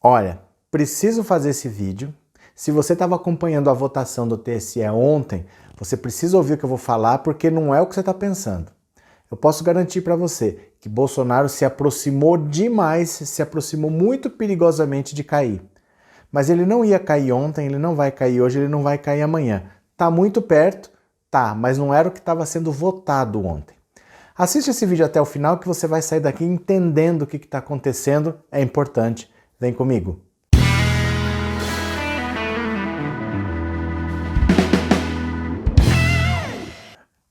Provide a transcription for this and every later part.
Olha, preciso fazer esse vídeo. Se você estava acompanhando a votação do TSE ontem, você precisa ouvir o que eu vou falar porque não é o que você está pensando. Eu posso garantir para você que Bolsonaro se aproximou demais, se aproximou muito perigosamente de cair. Mas ele não ia cair ontem, ele não vai cair hoje, ele não vai cair amanhã. Tá muito perto? Tá, mas não era o que estava sendo votado ontem. Assiste esse vídeo até o final que você vai sair daqui entendendo o que está acontecendo, é importante. Vem comigo.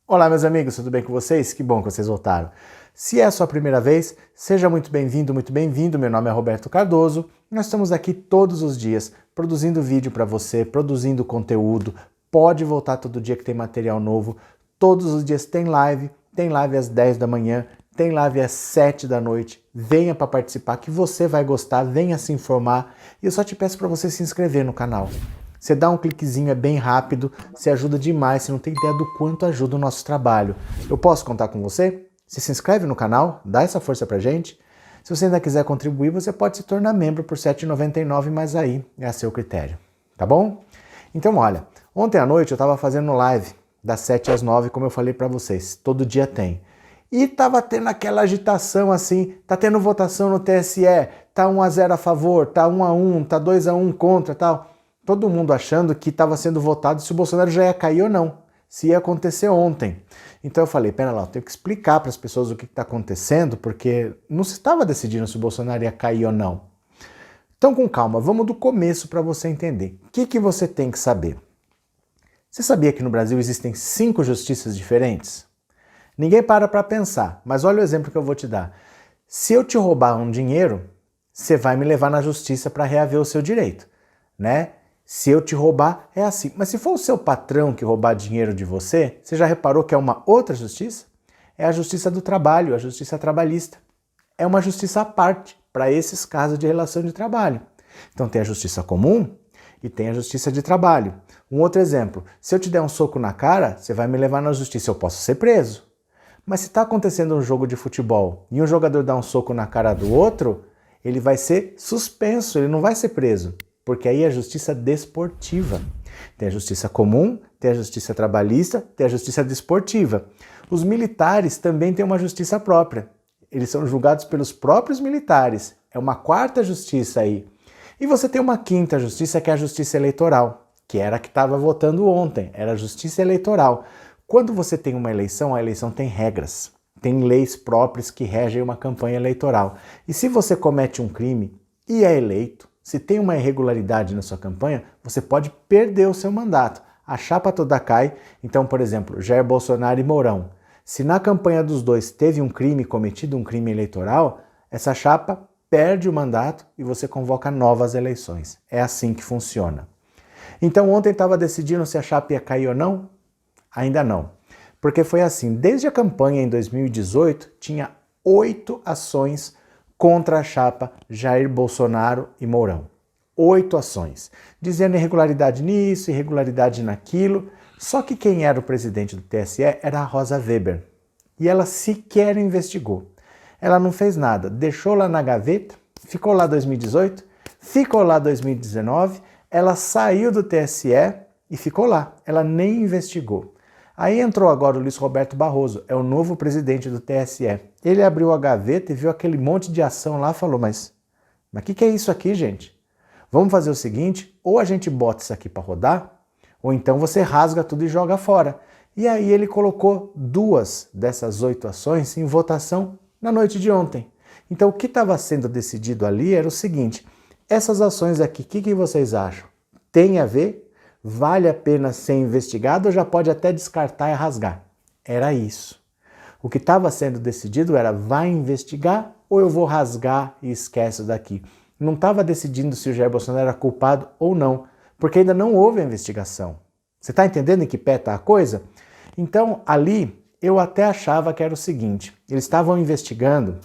Olá meus amigos, tudo bem com vocês? Que bom que vocês voltaram. Se é a sua primeira vez, seja muito bem-vindo, muito bem-vindo. Meu nome é Roberto Cardoso. Nós estamos aqui todos os dias produzindo vídeo para você, produzindo conteúdo. Pode voltar todo dia que tem material novo. Todos os dias tem live às 10 da manhã, tem live às 7 da noite. Venha para participar que você vai gostar, venha se informar. E eu só te peço para você se inscrever no canal. Você dá um cliquezinho, é bem rápido, você ajuda demais, você não tem ideia do quanto ajuda o nosso trabalho. Eu posso contar com você? Você se inscreve no canal, dá essa força pra gente. Se você ainda quiser contribuir, você pode se tornar membro por R$ 7,99, mas aí é a seu critério, tá bom? Então olha, ontem à noite eu estava fazendo live das 7 às 9, como eu falei pra vocês, todo dia tem. E tava tendo aquela agitação assim, tá tendo votação no TSE, tá 1-0 a favor, tá 1-1, tá 2-1 contra, tal. Todo mundo achando que estava sendo votado se o Bolsonaro já ia cair ou não, se ia acontecer ontem. Então eu falei, pera lá, eu tenho que explicar para as pessoas o que está acontecendo, porque não se estava decidindo se o Bolsonaro ia cair ou não. Então com calma, vamos do começo para você entender. O que você tem que saber? Você sabia que no Brasil existem 5 justiças diferentes? Ninguém para pensar, mas olha o exemplo que eu vou te dar. Se eu te roubar um dinheiro, você vai me levar na justiça para reaver o seu direito, né? Se eu te roubar, é assim. Mas se for o seu patrão que roubar dinheiro de você, você já reparou que é uma outra justiça? É a justiça do trabalho, a justiça trabalhista. É uma justiça à parte para esses casos de relação de trabalho. Então tem a justiça comum e tem a justiça de trabalho. Um outro exemplo, se eu te der um soco na cara, você vai me levar na justiça, eu posso ser preso. Mas se está acontecendo um jogo de futebol e um jogador dá um soco na cara do outro, ele vai ser suspenso, ele não vai ser preso. Porque aí é a justiça desportiva. Tem a justiça comum, tem a justiça trabalhista, tem a justiça desportiva. Os militares também têm uma justiça própria. Eles são julgados pelos próprios militares. É uma quarta justiça aí. E você tem uma quinta justiça, que é a justiça eleitoral, que era a que estava votando ontem. Era a justiça eleitoral. Quando você tem uma eleição, a eleição tem regras. Tem leis próprias que regem uma campanha eleitoral. E se você comete um crime e é eleito, se tem uma irregularidade na sua campanha, você pode perder o seu mandato. A chapa toda cai. Então, por exemplo, Jair Bolsonaro e Mourão. Se na campanha dos dois teve um crime, cometido um crime eleitoral, essa chapa perde o mandato e você convoca novas eleições. É assim que funciona. Então, ontem estava decidindo se a chapa ia cair ou não? Ainda não. Porque foi assim, desde a campanha em 2018, tinha 8 ações contra a chapa Jair Bolsonaro e Mourão. 8 ações, dizendo irregularidade nisso, irregularidade naquilo. Só que quem era o presidente do TSE era a Rosa Weber. E ela sequer investigou. Ela não fez nada, deixou lá na gaveta, ficou lá 2018, ficou lá 2019, ela saiu do TSE e ficou lá. Ela nem investigou. Aí entrou agora o Luiz Roberto Barroso, é o novo presidente do TSE. Ele abriu a gaveta e viu aquele monte de ação lá e falou, mas o que é isso aqui, gente? Vamos fazer o seguinte, ou a gente bota isso aqui para rodar, ou então você rasga tudo e joga fora. E aí ele colocou 2 dessas 8 ações em votação na noite de ontem. Então o que estava sendo decidido ali era o seguinte, essas ações aqui, o que vocês acham? Tem a ver? Vale a pena ser investigado ou já pode até descartar e rasgar? Era isso. O que estava sendo decidido era, vai investigar ou eu vou rasgar e esquece daqui? Não estava decidindo se o Jair Bolsonaro era culpado ou não, porque ainda não houve a investigação. Você está entendendo em que pé está a coisa? Então, ali, eu até achava que era o seguinte, eles estavam investigando,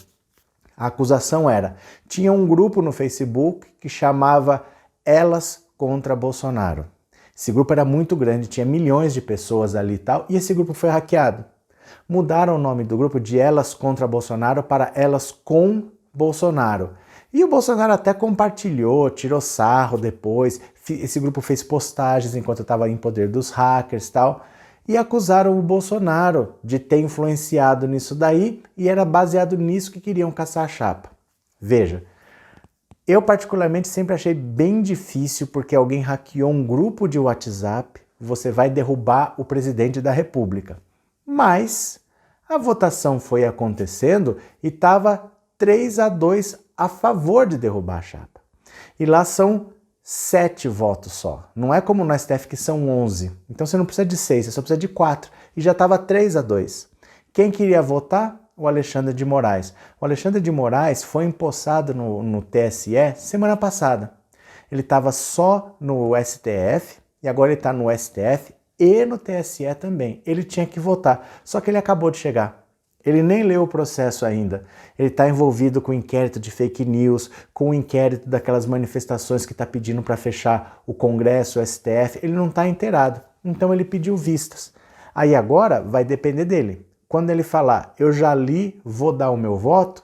a acusação era, tinha um grupo no Facebook que chamava Elas contra Bolsonaro. Esse grupo era muito grande, tinha milhões de pessoas ali e tal, e esse grupo foi hackeado. Mudaram o nome do grupo de Elas contra Bolsonaro para Elas com Bolsonaro. E o Bolsonaro até compartilhou, tirou sarro depois, esse grupo fez postagens enquanto estava em poder dos hackers e tal, e acusaram o Bolsonaro de ter influenciado nisso daí, e era baseado nisso que queriam caçar a chapa. Veja, eu particularmente sempre achei bem difícil porque alguém hackeou um grupo de WhatsApp, você vai derrubar o presidente da República. Mas a votação foi acontecendo e estava 3-2 a favor de derrubar a chapa. E lá são 7 votos só. Não é como no STF que são 11. Então você não precisa de 6, você só precisa de 4. E já estava 3-2. Quem queria votar? O Alexandre de Moraes. O Alexandre de Moraes foi empossado no TSE semana passada. Ele estava só no STF e agora ele está no STF e no TSE também. Ele tinha que votar, só que ele acabou de chegar. Ele nem leu o processo ainda. Ele está envolvido com o inquérito de fake news, com o inquérito daquelas manifestações que está pedindo para fechar o Congresso, o STF. Ele não está inteirado. Então ele pediu vistas. Aí agora vai depender dele. Quando ele falar, eu já li, vou dar o meu voto,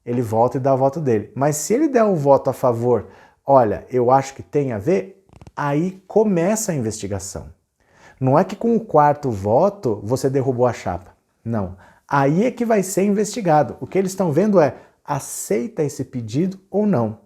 ele volta e dá o voto dele. Mas se ele der um voto a favor, olha, eu acho que tem a ver, aí começa a investigação. Não é que com o 4º voto você derrubou a chapa. Não. Aí é que vai ser investigado. O que eles estão vendo é, aceita esse pedido ou não.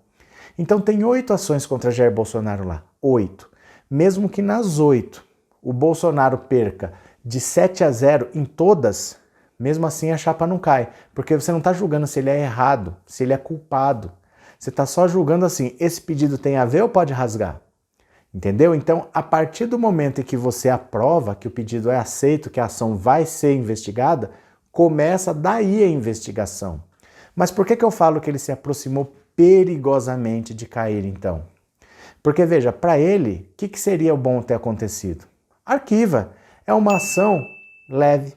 Então tem 8 ações contra Jair Bolsonaro lá. 8. Mesmo que nas 8 o Bolsonaro perca de 7-0 em todas, mesmo assim a chapa não cai. Porque você não está julgando se ele é errado, se ele é culpado. Você está só julgando assim, esse pedido tem a ver ou pode rasgar? Entendeu? Então, a partir do momento em que você aprova que o pedido é aceito, que a ação vai ser investigada, começa daí a investigação. Mas por que eu falo que ele se aproximou perigosamente de cair, então? Porque, veja, para ele, o que seria o bom ter acontecido? Arquiva. É uma ação leve,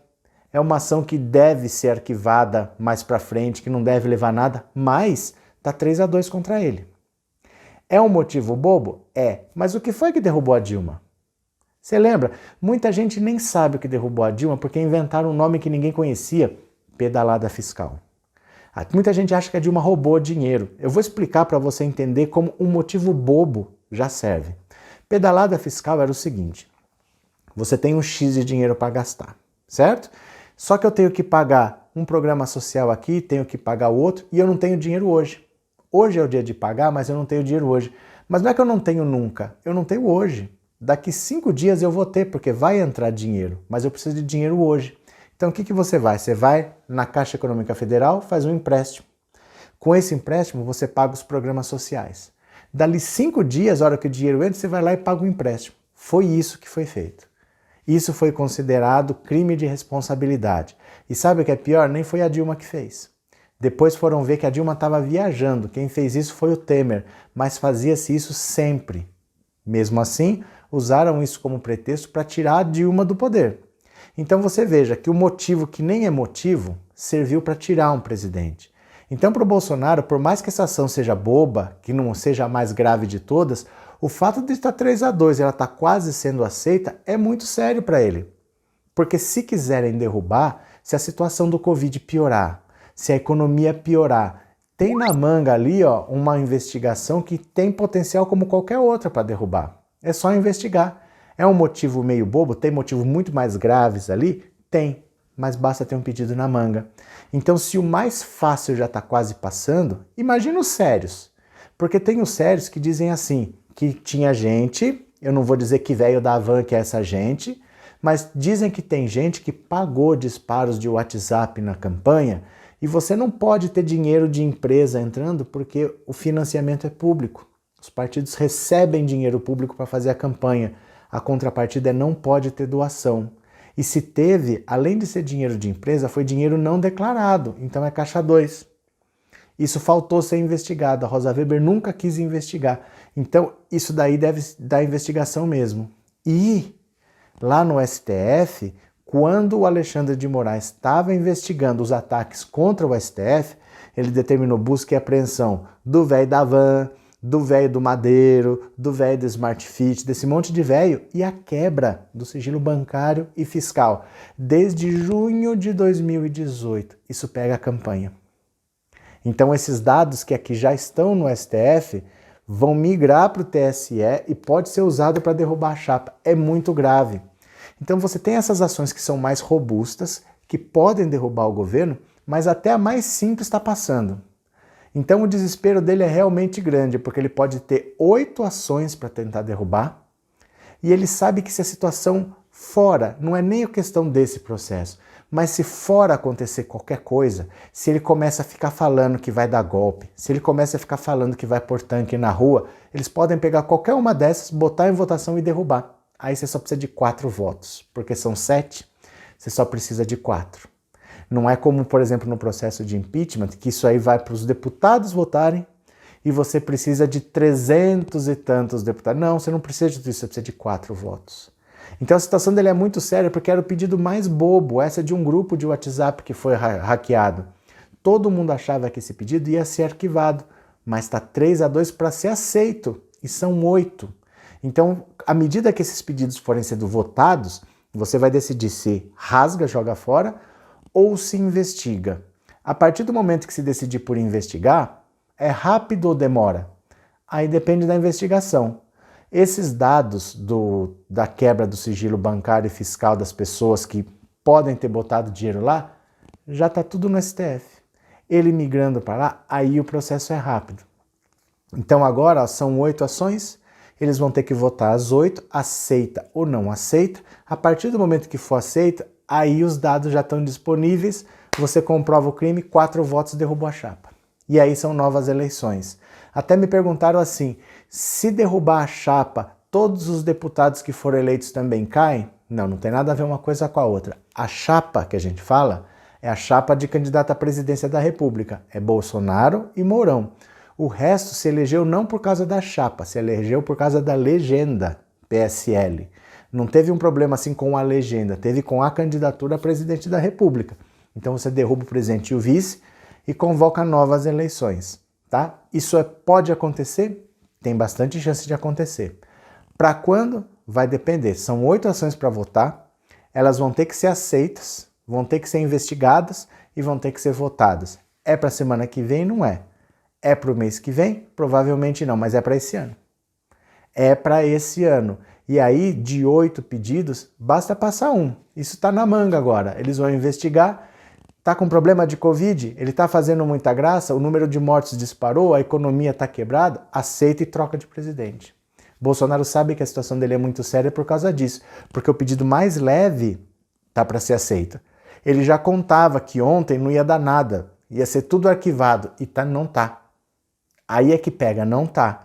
é uma ação que deve ser arquivada mais para frente, que não deve levar nada, mas está 3-2 contra ele. É um motivo bobo? É. Mas o que foi que derrubou a Dilma? Você lembra? Muita gente nem sabe o que derrubou a Dilma porque inventaram um nome que ninguém conhecia, pedalada fiscal. Muita gente acha que a Dilma roubou dinheiro. Eu vou explicar para você entender como um motivo bobo já serve. Pedalada fiscal era o seguinte, você tem um X de dinheiro para gastar, certo? Só que eu tenho que pagar um programa social aqui, tenho que pagar o outro e eu não tenho dinheiro hoje. Hoje é o dia de pagar, mas eu não tenho dinheiro hoje. Mas não é que eu não tenho nunca, eu não tenho hoje. Daqui 5 dias eu vou ter, porque vai entrar dinheiro, mas eu preciso de dinheiro hoje. Então o que você vai? Você vai na Caixa Econômica Federal, faz um empréstimo. Com esse empréstimo você paga os programas sociais. Dali 5 dias, a hora que o dinheiro entra, você vai lá e paga o empréstimo. Foi isso que foi feito. Isso foi considerado crime de responsabilidade. E sabe o que é pior? Nem foi a Dilma que fez. Depois foram ver que a Dilma estava viajando. Quem fez isso foi o Temer, mas fazia-se isso sempre. Mesmo assim, usaram isso como pretexto para tirar a Dilma do poder. Então você veja que o motivo que nem é motivo serviu para tirar um presidente. Então para o Bolsonaro, por mais que essa ação seja boba, que não seja a mais grave de todas, o fato de estar 3-2 e ela está quase sendo aceita é muito sério para ele. Porque se quiserem derrubar, se a situação do Covid piorar, se a economia piorar, tem na manga ali uma investigação que tem potencial como qualquer outra para derrubar. É só investigar. É um motivo meio bobo? Tem motivos muito mais graves ali? Tem, mas basta ter um pedido na manga. Então, se o mais fácil já está quase passando, imagina os sérios. Porque tem os sérios que dizem assim, que tinha gente, eu não vou dizer que veio da Havan que é essa gente, mas dizem que tem gente que pagou disparos de WhatsApp na campanha e você não pode ter dinheiro de empresa entrando porque o financiamento é público. Os partidos recebem dinheiro público para fazer a campanha. A contrapartida é não pode ter doação. E se teve, além de ser dinheiro de empresa, foi dinheiro não declarado. Então é caixa 2. Isso faltou ser investigado. A Rosa Weber nunca quis investigar. Então isso daí deve dar investigação mesmo. E lá no STF, quando o Alexandre de Moraes estava investigando os ataques contra o STF, ele determinou busca e apreensão do velho da Van, do velho do Madeiro, do velho do Smart Fit, desse monte de velho, e a quebra do sigilo bancário e fiscal. Desde junho de 2018, isso pega a campanha. Então esses dados que aqui já estão no STF vão migrar para o TSE e pode ser usado para derrubar a chapa. É muito grave. Então você tem essas ações que são mais robustas, que podem derrubar o governo, mas até a mais simples está passando. Então o desespero dele é realmente grande, porque ele pode ter 8 ações para tentar derrubar, e ele sabe que se a situação fora, não é nem a questão desse processo, mas se fora acontecer qualquer coisa, se ele começa a ficar falando que vai dar golpe, se ele começa a ficar falando que vai pôr tanque na rua, eles podem pegar qualquer uma dessas, botar em votação e derrubar. Aí você só precisa de 4 votos, porque são 7, você só precisa de 4. Não é como, por exemplo, no processo de impeachment, que isso aí vai para os deputados votarem e você precisa de 300 e tantos deputados. Não, você não precisa de tudo isso, você precisa de 4 votos. Então a situação dele é muito séria, porque era o pedido mais bobo, essa de um grupo de WhatsApp que foi hackeado. Todo mundo achava que esse pedido ia ser arquivado, mas está 3-2 para ser aceito, e são 8. Então, à medida que esses pedidos forem sendo votados, você vai decidir se rasga, joga fora, ou se investiga. A partir do momento que se decidir por investigar, é rápido ou demora? Aí depende da investigação. Esses dados da quebra do sigilo bancário e fiscal das pessoas que podem ter botado dinheiro lá, já está tudo no STF. Ele migrando para lá, aí o processo é rápido. Então agora ó, são 8 ações, eles vão ter que votar as 8, aceita ou não aceita. A partir do momento que for aceita, aí os dados já estão disponíveis, você comprova o crime, 4 votos derrubou a chapa. E aí são novas eleições. Até me perguntaram assim, se derrubar a chapa, todos os deputados que foram eleitos também caem? Não, não tem nada a ver uma coisa com a outra. A chapa que a gente fala é a chapa de candidato à presidência da República. É Bolsonaro e Mourão. O resto se elegeu não por causa da chapa, se elegeu por causa da legenda PSL. Não teve um problema assim com a legenda, teve com a candidatura a presidente da República. Então você derruba o presidente e o vice e convoca novas eleições, tá? Isso pode acontecer? Tem bastante chance de acontecer. Para quando? Vai depender. São 8 ações para votar, elas vão ter que ser aceitas, vão ter que ser investigadas e vão ter que ser votadas. É para a semana que vem? Não é. É para o mês que vem? Provavelmente não, mas é para esse ano. É para esse ano. E aí, de 8 pedidos, basta passar um. Isso está na manga agora. Eles vão investigar. Está com problema de Covid? Ele está fazendo muita graça? O número de mortes disparou? A economia está quebrada? Aceita e troca de presidente. Bolsonaro sabe que a situação dele é muito séria por causa disso. Porque o pedido mais leve está para ser aceito. Ele já contava que ontem não ia dar nada. Ia ser tudo arquivado. E não tá. Aí é que pega, não tá.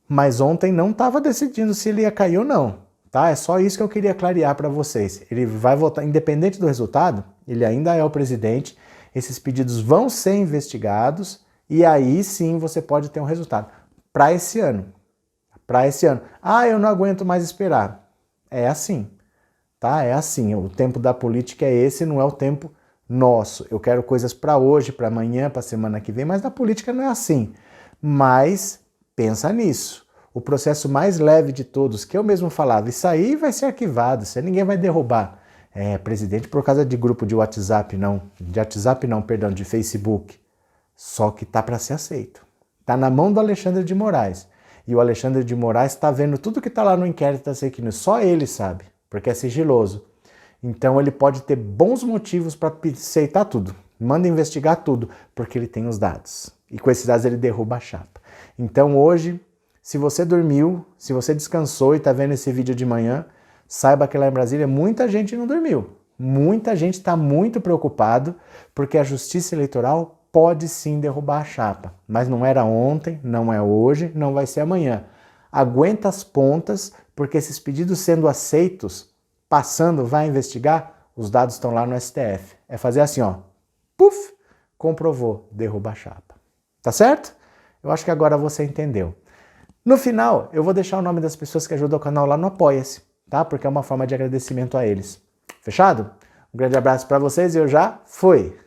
Mas ontem não estava decidindo se ele ia cair ou não, tá? É só isso que eu queria clarear para vocês. Ele vai votar, independente do resultado, ele ainda é o presidente, esses pedidos vão ser investigados e aí sim você pode ter um resultado. Para esse ano. Para esse ano. Ah, eu não aguento mais esperar. É assim, tá? É assim. O tempo da política é esse, não é o tempo nosso. Eu quero coisas para hoje, para amanhã, para a semana que vem, mas na política não é assim. Mas pensa nisso. O processo mais leve de todos, que eu mesmo falava, isso aí vai ser arquivado, isso aí ninguém vai derrubar. Presidente por causa de grupo de WhatsApp, não. De WhatsApp não, perdão, de Facebook. Só que tá para ser aceito. Tá na mão do Alexandre de Moraes. E o Alexandre de Moraes está vendo tudo que tá lá no inquérito das fake news. Só ele sabe, porque é sigiloso. Então ele pode ter bons motivos para aceitar tudo. Manda investigar tudo, porque ele tem os dados. E com esses dados ele derruba a chapa. Então hoje, se você dormiu, se você descansou e está vendo esse vídeo de manhã, saiba que lá em Brasília muita gente não dormiu. Muita gente está muito preocupado porque a Justiça Eleitoral pode sim derrubar a chapa. Mas não era ontem, não é hoje, não vai ser amanhã. Aguenta as pontas, porque esses pedidos sendo aceitos, passando, vai investigar, os dados estão lá no STF. É fazer assim, ó, puf, comprovou, derruba a chapa. Tá certo? Eu acho que agora você entendeu. No final, eu vou deixar o nome das pessoas que ajudam o canal lá no Apoia-se, tá? Porque é uma forma de agradecimento a eles. Fechado? Um grande abraço para vocês e eu já fui!